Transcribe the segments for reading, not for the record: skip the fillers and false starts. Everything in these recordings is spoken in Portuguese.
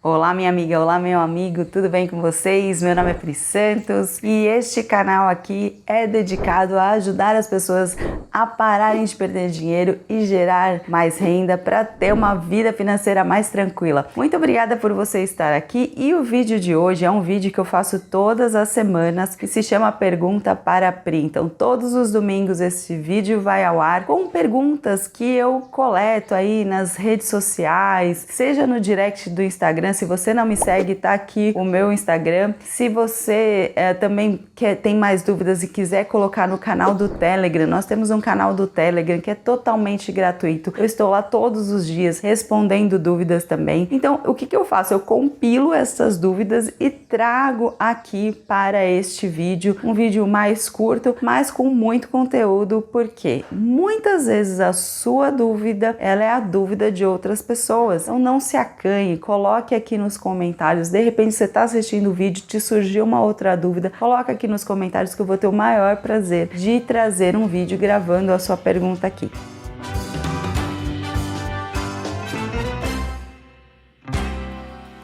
Olá minha amiga, olá meu amigo, tudo bem com vocês? Meu nome é Pri Santos e este canal aqui é dedicado a ajudar as pessoas a pararem de perder dinheiro e gerar mais renda para ter uma vida financeira mais tranquila. Muito obrigada por você estar aqui e o vídeo de hoje é um vídeo que eu faço todas as semanas que se chama Pergunta para Pri. Então todos os domingos esse vídeo vai ao ar com perguntas que eu coleto aí nas redes sociais, seja no direct do Instagram. Se você não me segue, tá aqui o meu Instagram. Se você também tem mais dúvidas e quiser colocar no canal do Telegram, nós temos um canal do Telegram que é totalmente gratuito. Eu estou lá todos os dias respondendo dúvidas também. Então, o que eu faço? Eu compilo essas dúvidas e trago aqui para este vídeo, um vídeo mais curto, mas com muito conteúdo, porque muitas vezes a sua dúvida, ela é a dúvida de outras pessoas. Então, não se acanhe, coloque aqui nos comentários. De repente você está assistindo o vídeo, te surgiu uma outra dúvida, coloca aqui nos comentários que eu vou ter o maior prazer de trazer um vídeo gravando a sua pergunta aqui.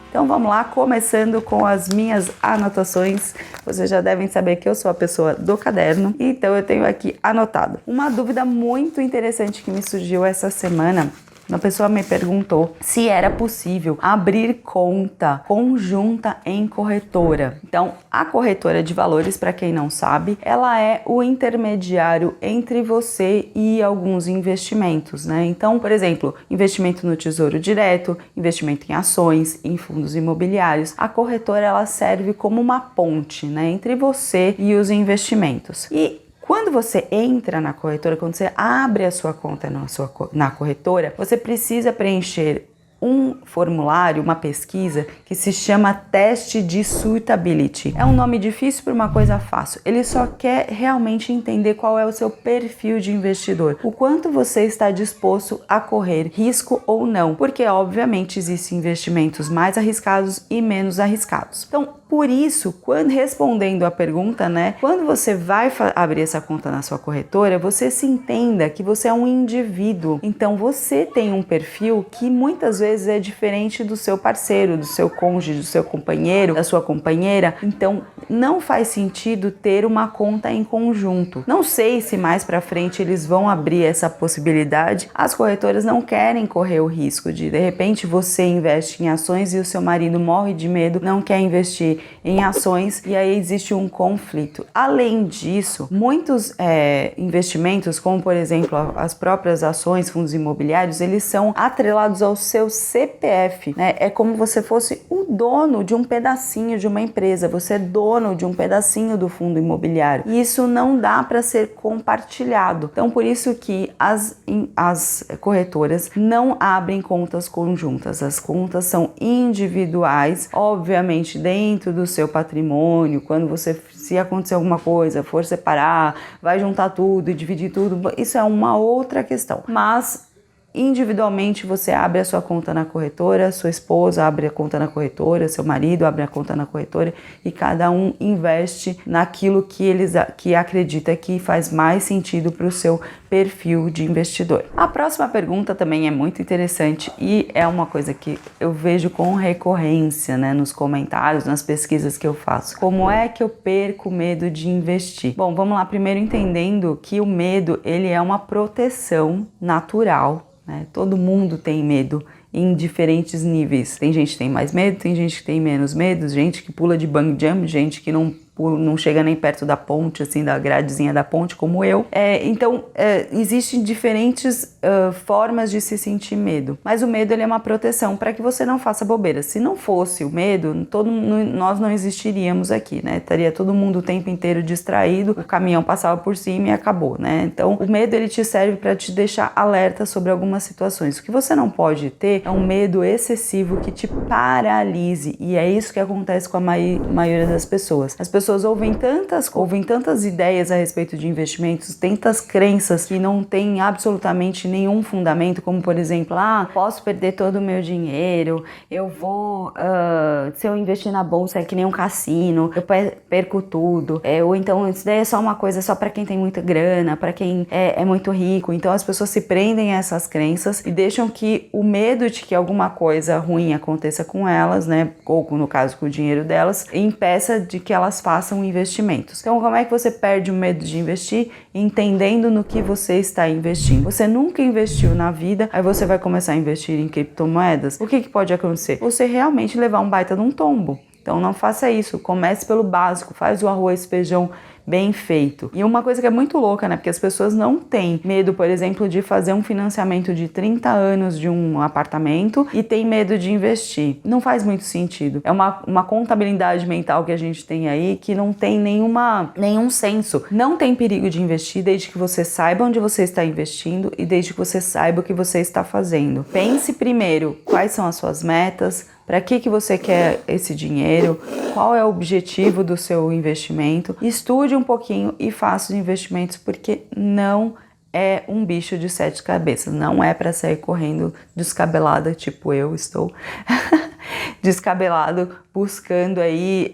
Então vamos lá, começando com as minhas anotações. Vocês já devem saber que eu sou a pessoa do caderno, então eu tenho aqui anotado. Uma dúvida muito interessante que me surgiu essa semana. Uma pessoa me perguntou se era possível abrir conta conjunta em corretora. Então, a corretora de valores, para quem não sabe, ela é o intermediário entre você e alguns investimentos, né? Então, por exemplo, investimento no Tesouro Direto, investimento em ações, em fundos imobiliários. A corretora, ela serve como uma ponte, né, entre você e os investimentos. E quando você entra na corretora, quando você abre a sua conta na corretora, você precisa preencher um formulário, uma pesquisa que se chama teste de suitability. É um nome difícil para uma coisa fácil. Ele só quer realmente entender qual é o seu perfil de investidor, o quanto você está disposto a correr risco ou não, porque obviamente existem investimentos mais arriscados e menos arriscados. Então, por isso, respondendo a pergunta, né, quando você vai abrir essa conta na sua corretora, você se entenda que você é um indivíduo. Então, você tem um perfil que muitas vezes é diferente do seu parceiro, do seu cônjuge, do seu companheiro, da sua companheira. Então, não faz sentido ter uma conta em conjunto. Não sei se mais para frente eles vão abrir essa possibilidade. As corretoras não querem correr o risco de repente, você investe em ações e o seu marido morre de medo, não quer investir em ações e aí existe um conflito. Além disso, muitos investimentos, como por exemplo as próprias ações, fundos imobiliários, eles são atrelados ao seu CPF, né? É como você fosse o dono de um pedacinho de uma empresa, você é dono de um pedacinho do fundo imobiliário. E isso não dá para ser compartilhado. Então, por isso que as corretoras não abrem contas conjuntas. As contas são individuais, obviamente dentro do seu patrimônio. Quando você, se acontecer alguma coisa, for separar, vai juntar tudo e dividir tudo, isso é uma outra questão. Mas individualmente você abre a sua conta na corretora, sua esposa abre a conta na corretora, seu marido abre a conta na corretora e cada um investe naquilo que acredita que faz mais sentido para o seu perfil de investidor. A próxima pergunta também é muito interessante e é uma coisa que eu vejo com recorrência, né, nos comentários, nas pesquisas que eu faço. Como é que eu perco o medo de investir? Bom, vamos lá, primeiro entendendo que o medo, ele é uma proteção natural. Todo mundo tem medo em diferentes níveis. Tem gente que tem mais medo, tem gente que tem menos medo, gente que pula de bungee jump, gente que não chega nem perto da ponte, assim, da gradezinha da ponte, como eu. Então, existem diferentes formas de se sentir medo. Mas o medo, ele é uma proteção para que você não faça bobeira. Se não fosse o medo, nós não existiríamos aqui, né? Estaria todo mundo o tempo inteiro distraído, o caminhão passava por cima e acabou, né? Então, o medo, ele te serve para te deixar alerta sobre algumas situações. O que você não pode ter é um medo excessivo que te paralise. E é isso que acontece com a maioria das pessoas. As pessoas pessoas ouvem tantas ideias a respeito de investimentos, tantas crenças que não têm absolutamente nenhum fundamento, como por exemplo, posso perder todo o meu dinheiro, eu vou, se eu investir na bolsa é que nem um cassino, eu perco tudo, ou então isso daí é só uma coisa só para quem tem muita grana, para quem é muito rico. Então as pessoas se prendem a essas crenças e deixam que o medo de que alguma coisa ruim aconteça com elas, né, ou no caso com o dinheiro delas, impeça de que elas façam investimentos. Então como é que você perde o medo de investir? Entendendo no que você está investindo. Você nunca investiu na vida, aí você vai começar a investir em criptomoedas. O que pode acontecer? Você realmente levar um baita de um tombo. Então não faça isso, comece pelo básico, faz o arroz, feijão bem feito. E uma coisa que é muito louca, né? Porque as pessoas não têm medo, por exemplo, de fazer um financiamento de 30 anos de um apartamento e tem medo de investir. Não faz muito sentido. É uma contabilidade mental que a gente tem aí que não tem nenhum senso. Não tem perigo de investir desde que você saiba onde você está investindo e desde que você saiba o que você está fazendo. Pense primeiro quais são as suas metas, para que você quer esse dinheiro, qual é o objetivo do seu investimento, estude um pouquinho e faça os investimentos, porque não é um bicho de 7 cabeças, não é para sair correndo descabelada, tipo eu estou descabelado, buscando aí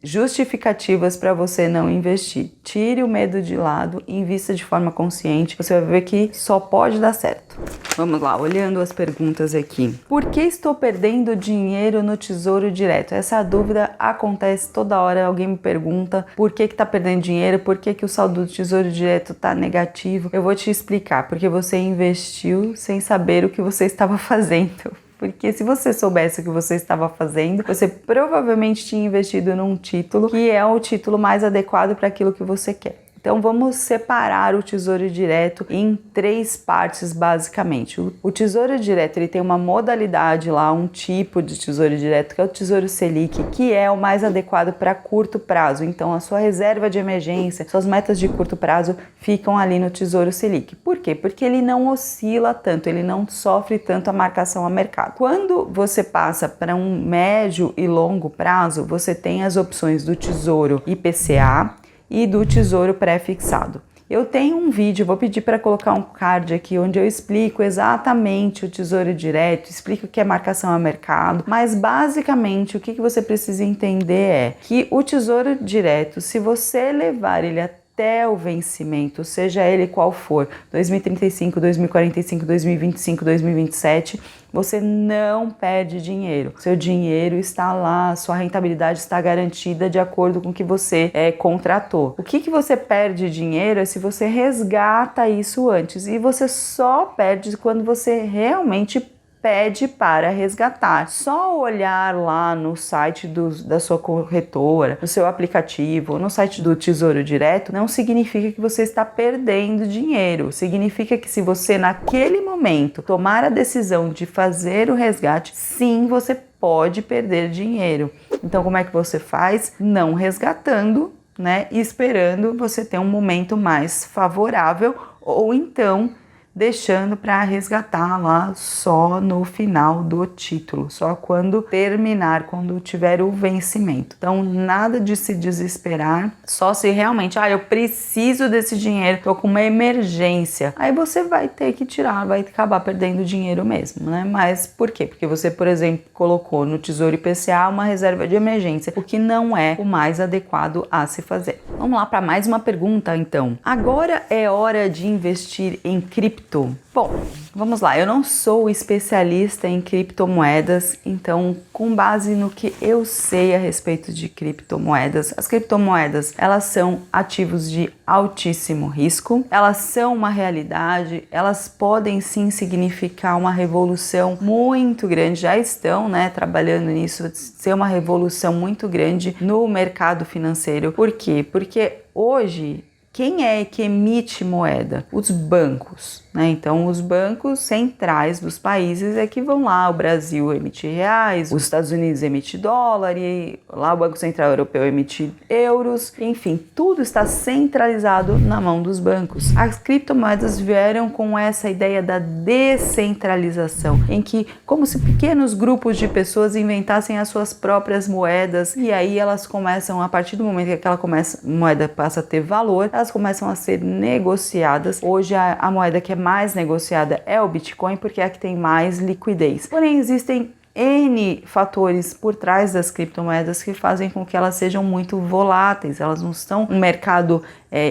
justificativas para você não investir. Tire o medo de lado, invista de forma consciente, você vai ver que só pode dar certo. Vamos lá, olhando as perguntas aqui. Por que estou perdendo dinheiro no Tesouro Direto? Essa dúvida acontece toda hora, alguém me pergunta por que está perdendo dinheiro, por que o saldo do Tesouro Direto está negativo. Eu vou te explicar, porque você investiu sem saber o que você estava fazendo. Porque se você soubesse o que você estava fazendo, você provavelmente tinha investido num título que é o título mais adequado para aquilo que você quer. Então vamos separar o Tesouro Direto em 3 partes basicamente. O Tesouro Direto ele tem uma modalidade lá, um tipo de Tesouro Direto que é o Tesouro Selic, que é o mais adequado para curto prazo. Então a sua reserva de emergência, suas metas de curto prazo ficam ali no Tesouro Selic. Por quê? Porque ele não oscila tanto, ele não sofre tanto a marcação a mercado. Quando você passa para um médio e longo prazo, você tem as opções do Tesouro IPCA e do Tesouro Pré-Fixado. Eu tenho um vídeo, vou pedir para colocar um card aqui, onde eu explico exatamente o Tesouro Direto, explico o que é marcação a mercado, mas basicamente o que você precisa entender é que o Tesouro Direto, se você levar ele até o vencimento, seja ele qual for, 2035, 2045, 2025, 2027, você não perde dinheiro. Seu dinheiro está lá, sua rentabilidade está garantida de acordo com o que você contratou. O que você perde dinheiro é se você resgata isso antes, e você só perde quando você realmente pede para resgatar. Só olhar lá no site da sua corretora, no seu aplicativo, no site do Tesouro Direto, não significa que você está perdendo dinheiro. Significa que se você naquele momento tomar a decisão de fazer o resgate, sim, você pode perder dinheiro. Então como é que você faz? Não resgatando, né? E esperando você ter um momento mais favorável, ou então deixando para resgatar lá só no final do título, só quando terminar, quando tiver o vencimento. Então nada de se desesperar, só se realmente, eu preciso desse dinheiro, tô com uma emergência, aí você vai ter que tirar, vai acabar perdendo dinheiro mesmo, né? Mas por quê? Porque você, por exemplo, colocou no Tesouro IPCA uma reserva de emergência, o que não é o mais adequado a se fazer. Vamos lá para mais uma pergunta então. Agora é hora de investir em cripto? Bom, vamos lá, eu não sou especialista em criptomoedas, então com base no que eu sei a respeito de criptomoedas, as criptomoedas, elas são ativos de altíssimo risco, elas são uma realidade, elas podem sim significar uma revolução muito grande, já estão, né, trabalhando nisso, ser uma revolução muito grande no mercado financeiro. Por quê? Porque hoje, quem é que emite moeda? Os bancos. né? Então, os bancos centrais dos países é que vão lá, o Brasil emite reais, os Estados Unidos emite dólar e lá o Banco Central Europeu emite euros, enfim, tudo está centralizado na mão dos bancos. As criptomoedas vieram com essa ideia da descentralização, em que, como se pequenos grupos de pessoas inventassem as suas próprias moedas e aí elas começam, a partir do momento que aquela moeda passa a ter valor, elas começam a ser negociadas. Hoje a moeda que é mais negociada é o Bitcoin porque é a que tem mais liquidez. Porém, existem N fatores por trás das criptomoedas que fazem com que elas sejam muito voláteis, elas não estão um mercado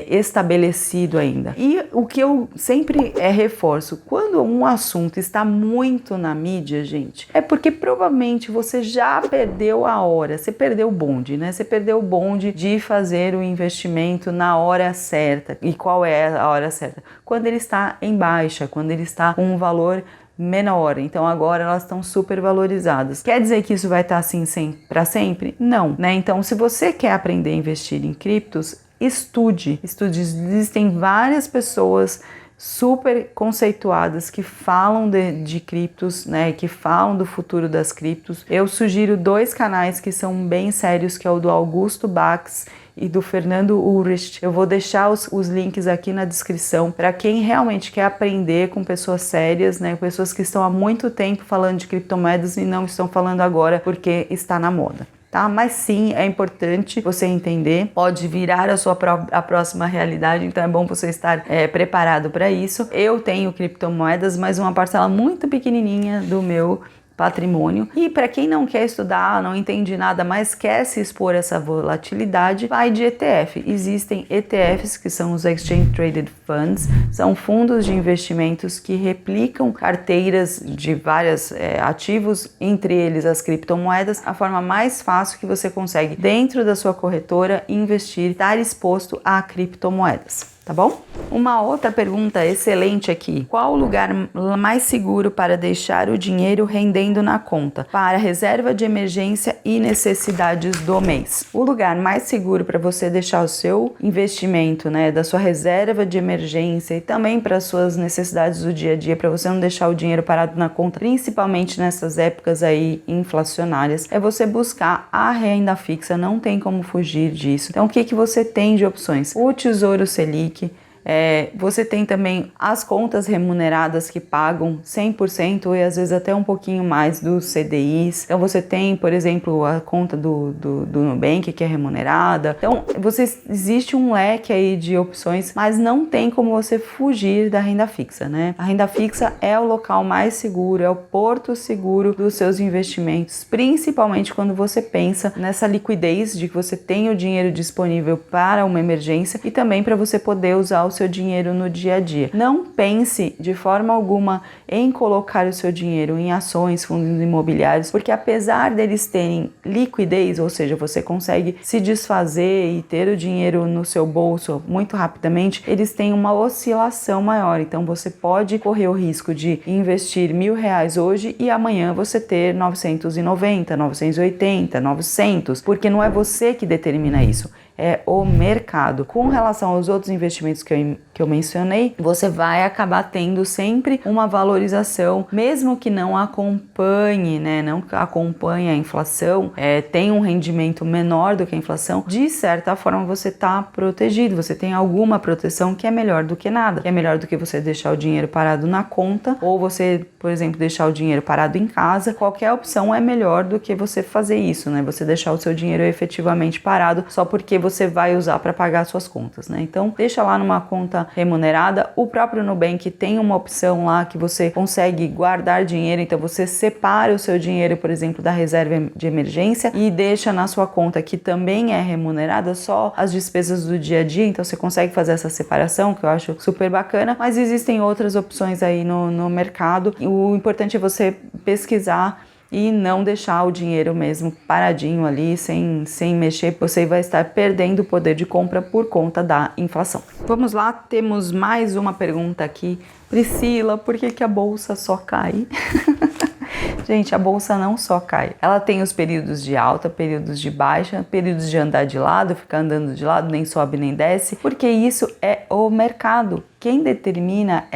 estabelecido ainda. E o que eu sempre reforço, quando um assunto está muito na mídia, gente, é porque provavelmente você já perdeu a hora, você perdeu o bonde, né? Você perdeu o bonde de fazer o investimento na hora certa. E qual é a hora certa? Quando ele está em baixa, quando ele está com um valor menor, então agora elas estão super valorizadas. Quer dizer que isso vai estar assim para sempre? Não, né? Então, se você quer aprender a investir em criptos, estude. Existem várias pessoas super conceituadas que falam de criptos, né, que falam do futuro das criptos. Eu sugiro 2 canais que são bem sérios, que é o do Augusto Bax e do Fernando Ulrich. Eu vou deixar os links aqui na descrição para quem realmente quer aprender com pessoas sérias, né, pessoas que estão há muito tempo falando de criptomoedas e não estão falando agora porque está na moda. Tá? Mas sim, é importante você entender, pode virar a próxima realidade, então é bom você estar preparado para isso. Eu tenho criptomoedas, mas uma parcela muito pequenininha do meu patrimônio. E para quem não quer estudar, não entende nada, mas quer se expor a essa volatilidade, vai de ETF. Existem ETFs, que são os Exchange Traded Funds, são fundos de investimentos que replicam carteiras de vários ativos, entre eles as criptomoedas. A forma mais fácil que você consegue, dentro da sua corretora, investir, estar exposto a criptomoedas. Tá bom? Uma outra pergunta excelente aqui. Qual o lugar mais seguro para deixar o dinheiro rendendo na conta para reserva de emergência e necessidades do mês? O lugar mais seguro para você deixar o seu investimento, né, da sua reserva de emergência e também para as suas necessidades do dia a dia, para você não deixar o dinheiro parado na conta, principalmente nessas épocas aí inflacionárias, é você buscar a renda fixa, não tem como fugir disso. Então, o que você tem de opções? O Tesouro Selic, você tem também as contas remuneradas que pagam 100% e às vezes até um pouquinho mais dos CDIs. Então você tem, por exemplo, a conta do Nubank que é remunerada. Então existe um leque aí de opções, mas não tem como você fugir da renda fixa, né? A renda fixa é o local mais seguro, é o porto seguro dos seus investimentos, principalmente quando você pensa nessa liquidez de que você tem o dinheiro disponível para uma emergência e também para você poder usar o seu dinheiro no dia a dia. Não pense de forma alguma em colocar o seu dinheiro em ações, fundos imobiliários, porque apesar deles terem liquidez, ou seja, você consegue se desfazer e ter o dinheiro no seu bolso muito rapidamente, eles têm uma oscilação maior. Então você pode correr o risco de investir R$1.000 hoje e amanhã você ter 990, 980, 900, porque não é você que determina isso. É o mercado. Com relação aos outros investimentos que eu mencionei, você vai acabar tendo sempre uma valorização, mesmo que não acompanhe, né? Não acompanhe a inflação, tem um rendimento menor do que a inflação, de certa forma você está protegido, você tem alguma proteção que é melhor do que nada, que é melhor do que você deixar o dinheiro parado na conta, ou você, por exemplo, deixar o dinheiro parado em casa. Qualquer opção é melhor do que você fazer isso, né? Você deixar o seu dinheiro efetivamente parado só porque você vai usar para pagar suas contas, né? Então, deixa lá numa conta remunerada. O próprio Nubank tem uma opção lá que você consegue guardar dinheiro, então você separa o seu dinheiro, por exemplo, da reserva de emergência e deixa na sua conta, que também é remunerada, só as despesas do dia a dia, então você consegue fazer essa separação, que eu acho super bacana, mas existem outras opções aí no mercado. O importante é você pesquisar e não deixar o dinheiro mesmo paradinho ali, sem mexer, você vai estar perdendo o poder de compra por conta da inflação. Vamos lá, temos mais uma pergunta aqui. Priscila, por que a bolsa só cai? Gente, a bolsa não só cai. Ela tem os períodos de alta, períodos de baixa, períodos de andar de lado, ficar andando de lado, nem sobe nem desce, porque isso é o mercado. Quem determina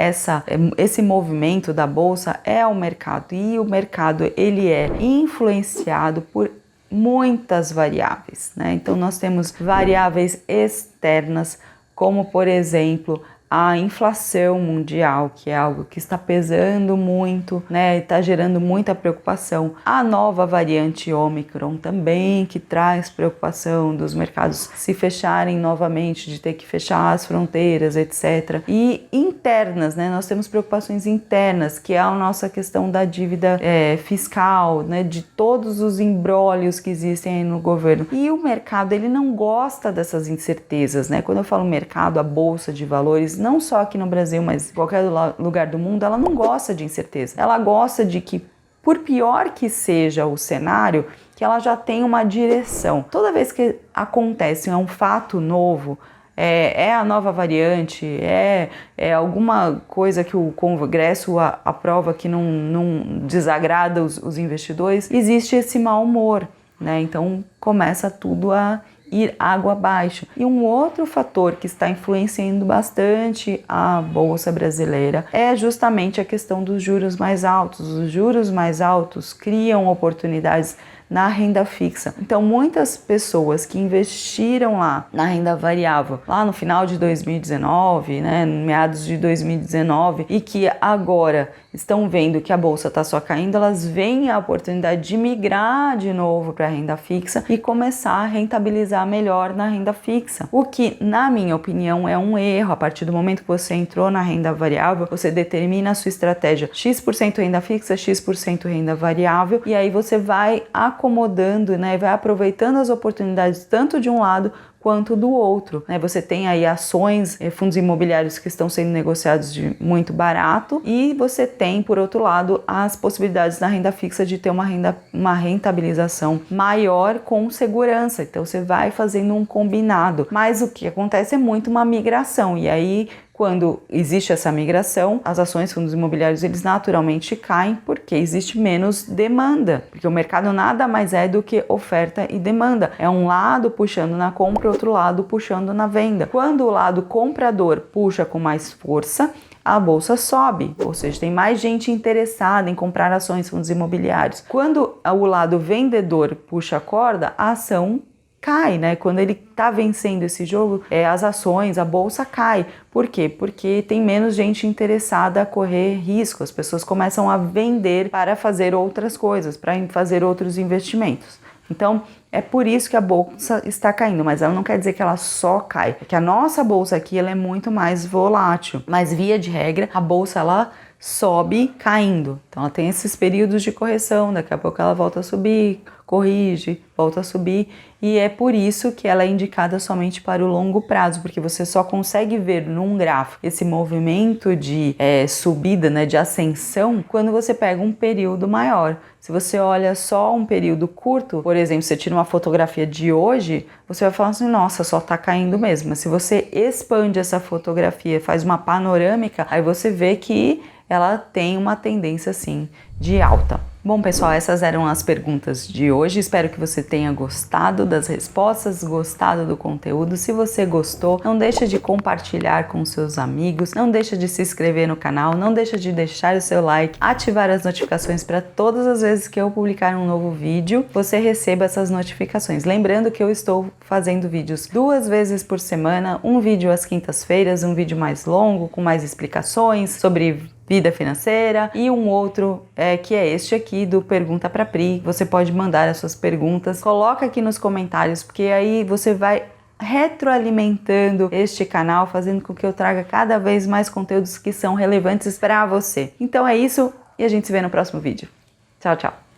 esse movimento da bolsa é o mercado, e o mercado ele é influenciado por muitas variáveis, né? Então nós temos variáveis externas, como por exemplo a inflação mundial, que é algo que está pesando muito, né? Está gerando muita preocupação. A nova variante Ômicron também, que traz preocupação dos mercados se fecharem novamente, de ter que fechar as fronteiras, etc. E internas, né? Nós temos preocupações internas, que é a nossa questão da dívida fiscal, né? De todos os imbrólios que existem aí no governo. E o mercado, ele não gosta dessas incertezas, né? Quando eu falo mercado, a bolsa de valores, não só aqui no Brasil, mas em qualquer lugar do mundo, ela não gosta de incerteza. Ela gosta de que, por pior que seja o cenário, que ela já tenha uma direção. Toda vez que acontece um fato novo, é a nova variante, é alguma coisa que o Congresso aprova que não desagrada os investidores, existe esse mau humor, né? Então começa tudo a ir água abaixo. E um outro fator que está influenciando bastante a Bolsa brasileira é justamente a questão dos juros mais altos. Os juros mais altos criam oportunidades na renda fixa. Então, muitas pessoas que investiram lá na renda variável, lá no final de 2019, né, meados de 2019, e que agora estão vendo que a bolsa está só caindo, elas veem a oportunidade de migrar de novo para a renda fixa e começar a rentabilizar melhor na renda fixa. O que, na minha opinião, é um erro. A partir do momento que você entrou na renda variável, você determina a sua estratégia X% renda fixa, X% renda variável, e aí você vai acomodando, né, vai aproveitando as oportunidades tanto de um lado quanto do outro, né? Você tem aí ações, fundos imobiliários que estão sendo negociados de muito barato, e você tem, por outro lado, as possibilidades na renda fixa de ter uma rentabilização maior com segurança. Então você vai fazendo um combinado, mas o que acontece é muito uma migração, e aí quando existe essa migração, as ações, fundos imobiliários, eles naturalmente caem porque existe menos demanda, porque o mercado nada mais é do que oferta e demanda. É um lado puxando na compra, outro lado puxando na venda. Quando o lado comprador puxa com mais força, a bolsa sobe, ou seja, tem mais gente interessada em comprar ações, fundos imobiliários. Quando o lado vendedor puxa a corda, a ação cai, né? Quando ele tá vencendo esse jogo, as ações, a bolsa cai. Por quê? Porque tem menos gente interessada a correr risco. As pessoas começam a vender para fazer outras coisas, para fazer outros investimentos. Então, é por isso que a bolsa está caindo, mas ela não quer dizer que ela só cai. É que a nossa bolsa aqui, ela é muito mais volátil. Mas, via de regra, a bolsa, ela sobe caindo. Então, ela tem esses períodos de correção, daqui a pouco ela volta a subir, corrige, volta a subir, e é por isso que ela é indicada somente para o longo prazo, porque você só consegue ver num gráfico esse movimento de subida, né, de ascensão, quando você pega um período maior. Se você olha só um período curto, por exemplo, você tira uma fotografia de hoje, você vai falar assim, nossa, só tá caindo mesmo. Mas se você expande essa fotografia, faz uma panorâmica, aí você vê que ela tem uma tendência, assim, de alta. Bom, pessoal, essas eram as perguntas de hoje. Espero que você tenha gostado das respostas, gostado do conteúdo. Se você gostou, não deixa de compartilhar com seus amigos, não deixa de se inscrever no canal, não deixa de deixar o seu like, ativar as notificações para todas as vezes que eu publicar um novo vídeo, você receba essas notificações. Lembrando que eu estou fazendo vídeos 2 vezes por semana, um vídeo às quintas-feiras, um vídeo mais longo, com mais explicações sobre vida financeira, e um outro que é este aqui do Pergunta pra Pri. Você pode mandar as suas perguntas, coloca aqui nos comentários, porque aí você vai retroalimentando este canal, fazendo com que eu traga cada vez mais conteúdos que são relevantes para você. Então é isso, e a gente se vê no próximo vídeo. Tchau, tchau!